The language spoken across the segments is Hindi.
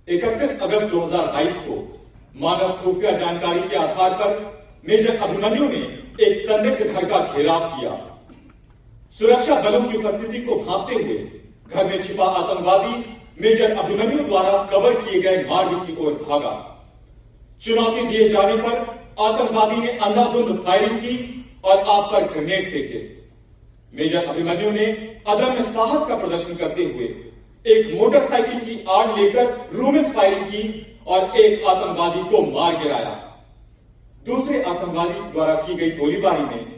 31 अगस्त 2022 को मानव खुफिया जानकारी के आधार पर मेजर अभिमन्यु ने एक संदिग्ध घर का घेराव किया। सुरक्षा बलों की उपस्थिति को भांपते हुए घर में छिपा आतंकवादी मेजर अभिमन्यु द्वारा कवर किए गए मार्ग की ओर भागा। चुनौती दिए जाने पर आतंकवादी ने अंधाधुंध फायरिंग की और आप पर ग्रेनेड फेंके। मेजर अभिमन्यु ने अदम्य साहस का प्रदर्शन करते हुए एक मोटरसाइकिल की आड़ लेकर रूमित फायरिंग की और एक आतंकवादी को मार गिराया। दूसरे आतंकवादी द्वारा की गई गोलीबारी में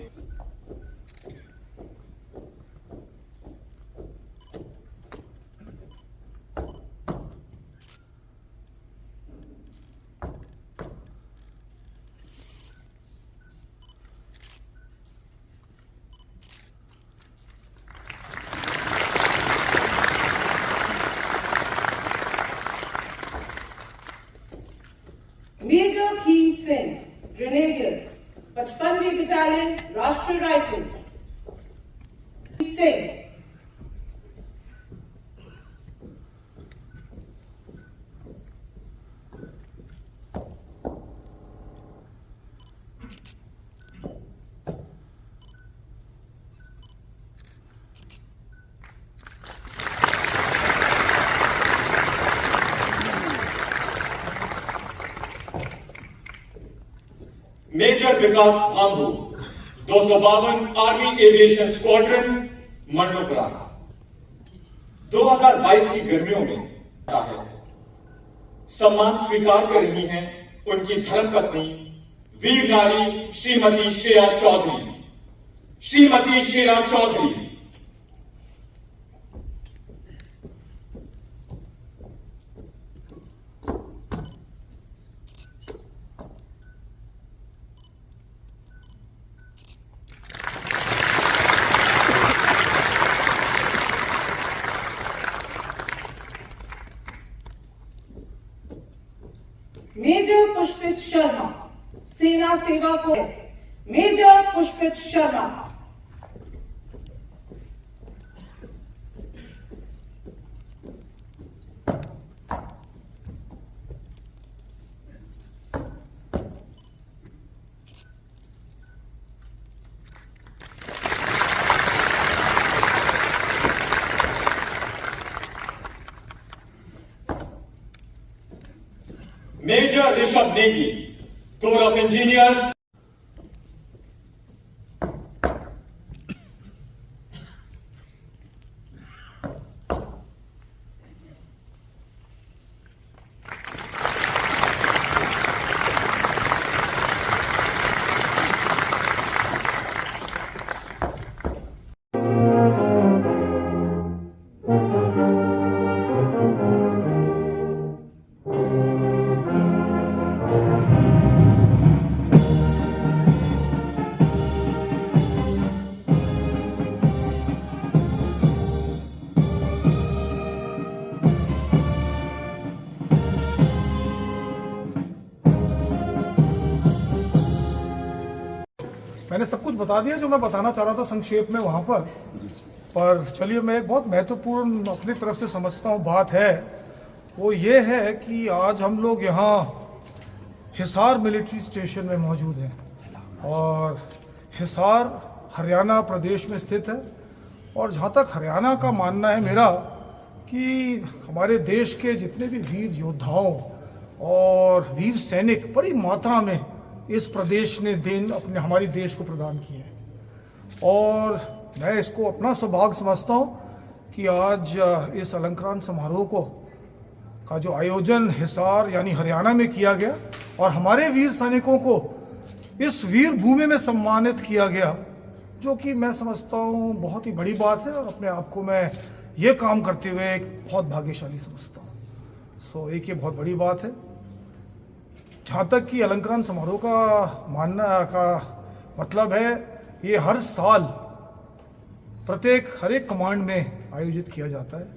मेजर खीम सिंह, ग्रेनेडियर्स, 55वीं बटालियन, राष्ट्रीय राइफल्स। सिंह मेजर विकास भांभू, 252 आर्मी एविएशन स्क्वाड्रन, मंडोपरा। 2022 की गर्मियों में है सम्मान स्वीकार कर रही हैं उनकी धर्मपत्नी वीर नारी श्रीमती श्रेया चौधरी। श्रीमती श्रेया चौधरी मेजर पुष्पित शर्मा, सेना सेवा को। Major Pushpit Sharma. Major Rishabh Negi, corps of engineers. मैंने सब कुछ बता दिया जो मैं बताना चाह रहा था संक्षेप में वहां पर चलिए मैं एक बहुत महत्वपूर्ण अपनी तरफ से समझता हूँ बात है, वो ये है कि आज हम लोग यहाँ हिसार मिलिट्री स्टेशन में मौजूद हैं और हिसार हरियाणा प्रदेश में स्थित है। और जहाँ तक हरियाणा का मानना है मेरा कि हमारे देश के जितने भी वीर योद्धाओं और वीर सैनिक बड़ी मात्रा में इस प्रदेश ने अपने हमारी देश को प्रदान किए हैं। और मैं इसको अपना सौभाग्य समझता हूँ कि आज इस अलंकरण समारोह का जो आयोजन हिसार यानी हरियाणा में किया गया और हमारे वीर सैनिकों को इस वीर भूमि में सम्मानित किया गया, जो कि मैं समझता हूँ बहुत ही बड़ी बात है और अपने आप को मैं ये काम करते हुए एक बहुत भाग्यशाली समझता हूँ। एक ये बहुत बड़ी बात है। जहाँ तक कि अलंकरण समारोह का मानना का मतलब है, ये हर साल हर एक कमांड में आयोजित किया जाता है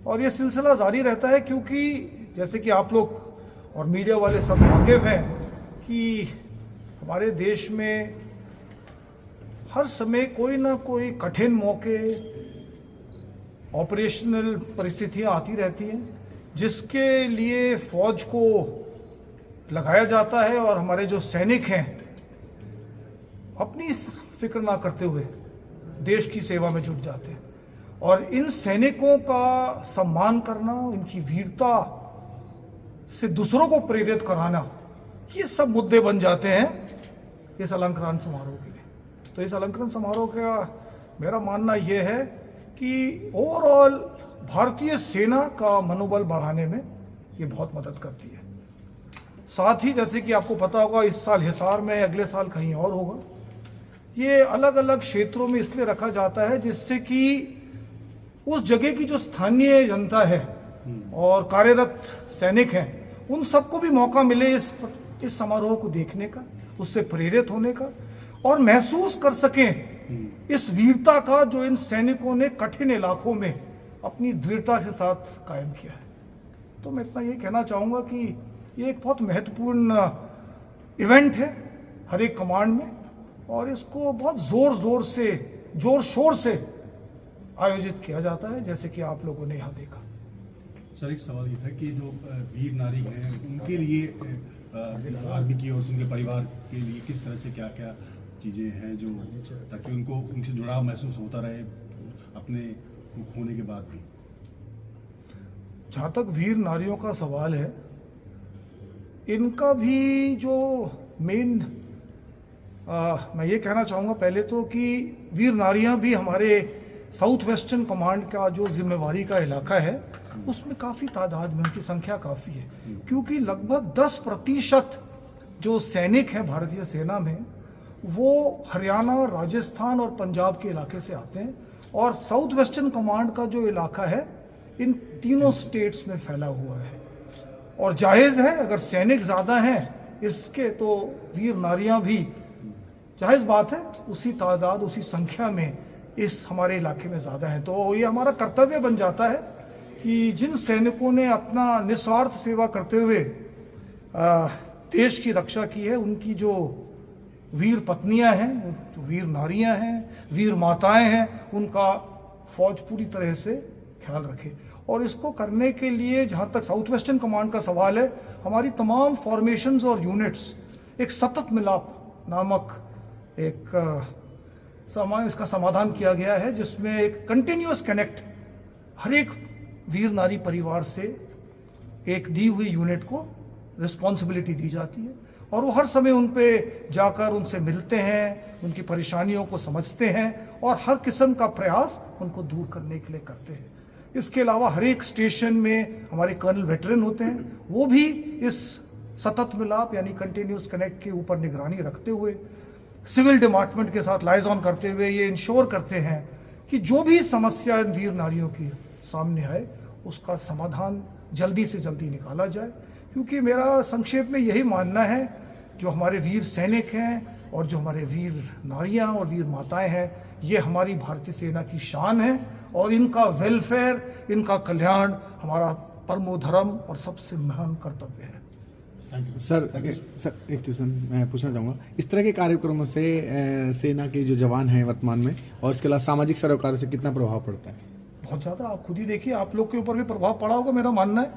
और ये सिलसिला जारी रहता है, क्योंकि जैसे कि आप लोग और मीडिया वाले सब वाकिफ हैं कि हमारे देश में हर समय कोई ना कोई कठिन मौके, ऑपरेशनल परिस्थितियां आती रहती हैं जिसके लिए फौज को लगाया जाता है और हमारे जो सैनिक हैं अपनी फिक्र ना करते हुए देश की सेवा में जुट जाते हैं। और इन सैनिकों का सम्मान करना, इनकी वीरता से दूसरों को प्रेरित कराना, ये सब मुद्दे बन जाते हैं इस अलंकरण समारोह के लिए। तो इस अलंकरण समारोह का मेरा मानना यह है कि ओवरऑल भारतीय सेना का मनोबल बढ़ाने में ये बहुत मदद करती है। साथ ही जैसे कि आपको पता होगा इस साल हिसार में, अगले साल कहीं और होगा। ये अलग अलग क्षेत्रों में इसलिए रखा जाता है जिससे कि उस जगह की जो स्थानीय जनता है और कार्यरत सैनिक हैं उन सबको भी मौका मिले इस समारोह को देखने का, उससे प्रेरित होने का और महसूस कर सकें इस वीरता का जो इन सैनिकों ने कठिन इलाकों में अपनी दृढ़ता के साथ कायम किया है। तो मैं इतना ये कहना चाहूँगा कि ये एक बहुत महत्वपूर्ण इवेंट है हर एक कमांड में और इसको बहुत जोर शोर से आयोजित किया जाता है, जैसे कि आप लोगों ने यहाँ देखा। सर एक सवाल ये था कि जो वीर नारी हैं उनके लिए आर्मी की ओर से उनके परिवार के लिए किस तरह से क्या क्या चीज़ें हैं जो ताकि उनको उनसे जुड़ाव महसूस होता रहे अपने होने के बाद भी। जहाँ तक वीर नारियों का सवाल है, इनका भी जो मेन मैं ये कहना चाहूँगा पहले तो कि वीर नारियाँ भी हमारे साउथ वेस्टर्न कमांड का जो जिम्मेवारी का इलाका है उसमें काफ़ी तादाद में उनकी संख्या काफ़ी है, क्योंकि लगभग 10% जो सैनिक हैं भारतीय सेना में वो हरियाणा, राजस्थान और पंजाब के इलाके से आते हैं और साउथ वेस्टर्न कमांड का जो इलाका है इन तीनों स्टेट्स में फैला हुआ है। और जायज़ है अगर सैनिक ज़्यादा हैं इसके तो वीर नारियां भी जायज़ बात है उसी तादाद उसी संख्या में इस हमारे इलाके में ज़्यादा है। तो ये हमारा कर्तव्य बन जाता है कि जिन सैनिकों ने अपना निस्वार्थ सेवा करते हुए देश की रक्षा की है उनकी जो वीर पत्नियां हैं, वीर नारियां हैं, वीर माताएं हैं, उनका फौज पूरी तरह से ख्याल रखे। और इसको करने के लिए जहाँ तक साउथ वेस्टर्न कमांड का सवाल है, हमारी तमाम फॉर्मेशंस और यूनिट्स एक सतत मिलाप नामक एक इसका समाधान किया गया है जिसमें एक कंटिन्यूअस कनेक्ट हर एक वीर नारी परिवार से एक दी हुई यूनिट को रिस्पॉन्सिबिलिटी दी जाती है और वो हर समय उन पे जाकर उनसे मिलते हैं, उनकी परेशानियों को समझते हैं और हर किस्म का प्रयास उनको दूर करने के लिए करते हैं। इसके अलावा हर एक स्टेशन में हमारे कर्नल वेटरन होते हैं, वो भी इस सतत मिलाप यानी कंटिन्यूअस कनेक्ट के ऊपर निगरानी रखते हुए सिविल डिपार्टमेंट के साथ लाइजॉन करते हुए ये इंश्योर करते हैं कि जो भी समस्या इन वीर नारियों की सामने आए उसका समाधान जल्दी से जल्दी निकाला जाए। क्योंकि मेरा संक्षेप में यही मानना है जो हमारे वीर सैनिक हैं और जो हमारे वीर नारियां और वीर माताएं हैं ये हमारी भारतीय सेना की शान है और इनका वेलफेयर, इनका कल्याण हमारा परमो धर्म और सबसे महान कर्तव्य है। सर एक क्वेश्चन मैं पूछना चाहूँगा, इस तरह के कार्यक्रमों से सेना के जो जवान हैं वर्तमान में और इसके अलावा सामाजिक सरोकार से कितना प्रभाव पड़ता है? बहुत ज़्यादा। आप खुद ही देखिए, आप लोग के ऊपर भी प्रभाव पड़ा होगा मेरा मानना है,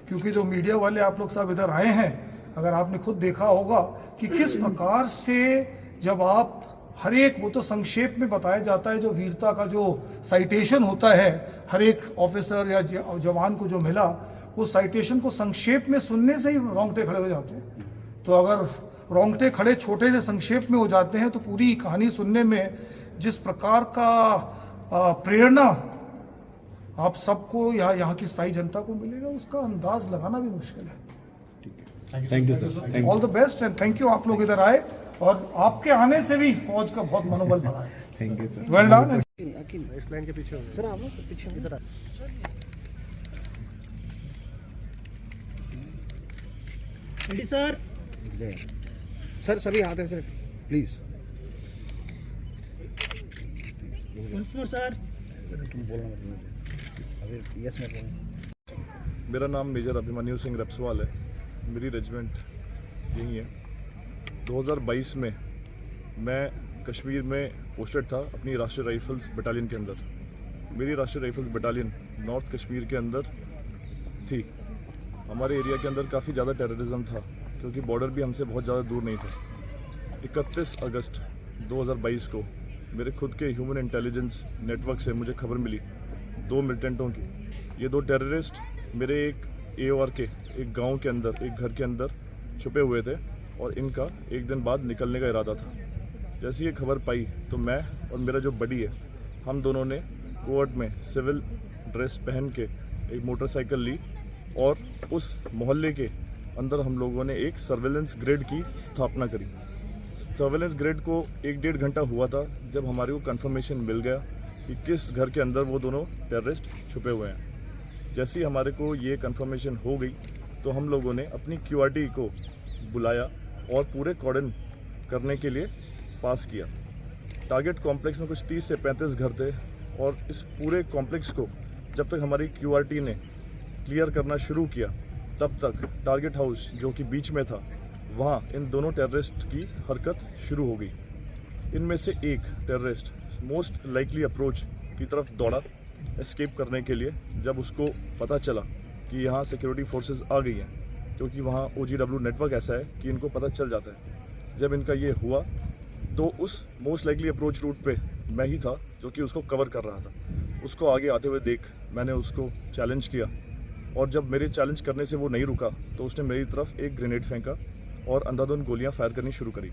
क्योंकि जो मीडिया वाले आप लोग सब इधर आए हैं, अगर आपने खुद देखा होगा कि किस प्रकार से जब आप हर एक, वो तो संक्षेप में बताया जाता है, जो वीरता का जो साइटेशन होता है हर एक ऑफिसर या जवान को जो मिला, वो साइटेशन को संक्षेप में सुनने से ही रोंगटे खड़े हो जाते हैं। तो अगर रोंगटे खड़े छोटे से संक्षेप में हो जाते हैं तो पूरी कहानी सुनने में जिस प्रकार का प्रेरणा आप सबको या यहाँ की स्थायी जनता को मिलेगा उसका अंदाज लगाना भी मुश्किल है। Thank you sir, all the best and thank you. आप लोग इधर आए और आपके आने से भी फौज का बहुत मनोबल बढ़ा है। Thank you sir, well done. इस लाइन के पीछे सर, आप पीछे इधर सर सभी हाथ है सर, प्लीज सर। मेरा नाम मेजर अभिमन्यु सिंह रपसवाल है, मेरी रेजिमेंट यही है। 2022 में मैं कश्मीर में पोस्टेड था अपनी राष्ट्रीय राइफल्स बटालियन के अंदर। मेरी राष्ट्रीय राइफल्स बटालियन नॉर्थ कश्मीर के अंदर थी हमारे एरिया के अंदर काफ़ी ज़्यादा टेररिज्म था, क्योंकि बॉर्डर भी हमसे बहुत ज़्यादा दूर नहीं था। 31 अगस्त 2022 को मेरे खुद के ह्यूमन इंटेलिजेंस नेटवर्क से मुझे खबर मिली 2 मिलिटेंटों की। ये 2 टेररिस्ट मेरे एक AOR के एक गांव के अंदर, एक घर के अंदर छुपे हुए थे और इनका एक दिन बाद निकलने का इरादा था। जैसे ये खबर पाई तो मैं और मेरा जो बडी है, हम दोनों ने कोर्ट में सिविल ड्रेस पहन के एक मोटरसाइकिल ली और उस मोहल्ले के अंदर हम लोगों ने एक सर्वेलेंस ग्रिड की स्थापना करी। सर्वेलेंस ग्रिड को 1-1.5 घंटा हुआ था जब हमारे को कंफर्मेशन मिल गया कि किस घर के अंदर वो दोनों टेररिस्ट छुपे हुए हैं। जैसे ही हमारे को ये कंफर्मेशन हो गई तो हम लोगों ने अपनी QRT को बुलाया और पूरे कॉर्डन करने के लिए पास किया। टारगेट कॉम्प्लेक्स में कुछ 30 से 35 घर थे और इस पूरे कॉम्प्लेक्स को जब तक हमारी QRT ने क्लियर करना शुरू किया तब तक टारगेट हाउस जो कि बीच में था, वहाँ इन दोनों टेररिस्ट की हरकत शुरू हो गई। इनमें से एक टेररिस्ट मोस्ट लाइकली अप्रोच की तरफ दौड़ा एस्केप करने के लिए, जब उसको पता चला कि यहाँ सिक्योरिटी फोर्सेस आ गई हैं, क्योंकि वहाँ OGW नेटवर्क ऐसा है कि इनको पता चल जाता है। जब इनका ये हुआ तो उस मोस्ट लाइकली अप्रोच रूट पे मैं ही था जो कि उसको कवर कर रहा था। उसको आगे आते हुए देख मैंने उसको चैलेंज किया और जब मेरे चैलेंज करने से वो नहीं रुका तो उसने मेरी तरफ एक ग्रेनेड फेंका और अंधाधुंध गोलियां फायर करनी शुरू करी।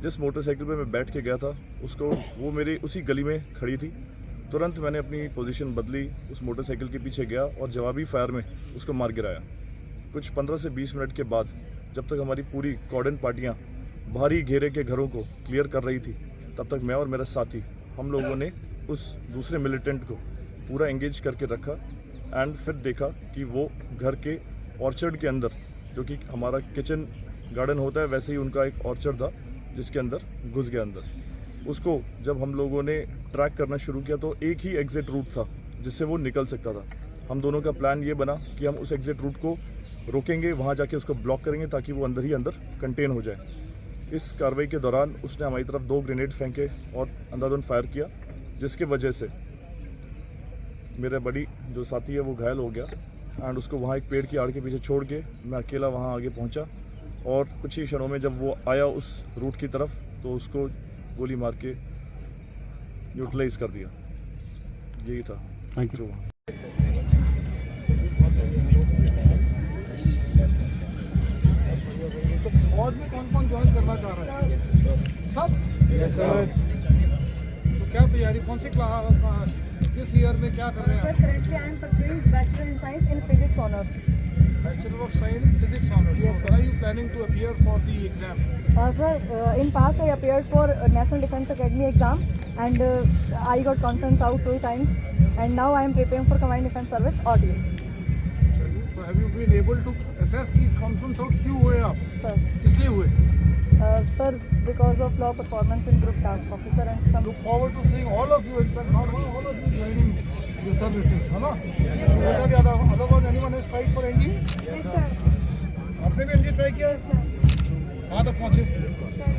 जिस मोटरसाइकिल पे मैं बैठ के गया था उसको वो मेरी उसी गली में खड़ी थी। तुरंत मैंने अपनी पोजीशन बदली, उस मोटरसाइकिल के पीछे गया और जवाबी फायर में उसको मार गिराया। कुछ 15 से 20 मिनट के बाद जब तक हमारी पूरी कॉर्डन पार्टियाँ भारी घेरे के घरों को क्लियर कर रही थी, तब तक मैं और मेरा साथी हम लोगों ने उस दूसरे मिलिटेंट को पूरा एंगेज करके रखा एंड फिर देखा कि वो घर के ऑर्चर्ड के अंदर, जो कि हमारा किचन गार्डन होता है वैसे ही उनका एक ऑर्चर्ड था जिसके अंदर घुस गया अंदर। उसको जब हम लोगों ने ट्रैक करना शुरू किया तो एक ही एग्जिट रूट था जिससे वो निकल सकता था। हम दोनों का प्लान ये बना कि हम उस एग्जिट रूट को रोकेंगे, वहाँ जाके उसको ब्लॉक करेंगे ताकि वो अंदर ही अंदर कंटेन हो जाए। इस कार्रवाई के दौरान उसने हमारी तरफ 2 ग्रेनेड फेंके और अंधाधुंध फायर किया, जिसके वजह से मेरा बड़ी जो साथी है वो घायल हो गया एंड उसको वहाँ एक पेड़ की आड़ के पीछे छोड़ के मैं अकेला वहाँ आगे पहुँचा और कुछ ही क्षणों में जब वो आया उस रूट की तरफ तो उसको गोली मार के न्यूट्रलाइज कर दिया। यही था थैंक यू। तो फौज में कौन कौन ज्वाइन करना चाह रहा है? सब? तो क्या तैयारी, कौन सी क्लास, किस ईयर में क्या कर रहे हैं? Currently I am pursuing Bachelor in Science in Physics honors. Bachelor of Science Physics honors. Yes, So when are you planning to appear for the exam? Sir, in past I appeared for National Defence Academy exam and I got conference out 2 times and now I am preparing for Combined Defence Service ODA. So have you been able to assess कि conference out क्यों हुए आप? Sir, किस लिए हुए? sir, because of low performance in group task officer and some. Look forward to seeing all of you, in fact not all of you joining the services, है ना? बेटा the otherwise anyone has tried for NDA? Yes, sir. आपने भी NDA ट्राई किया? Yes, sir. कहाँ तक पहुँचे? Sir,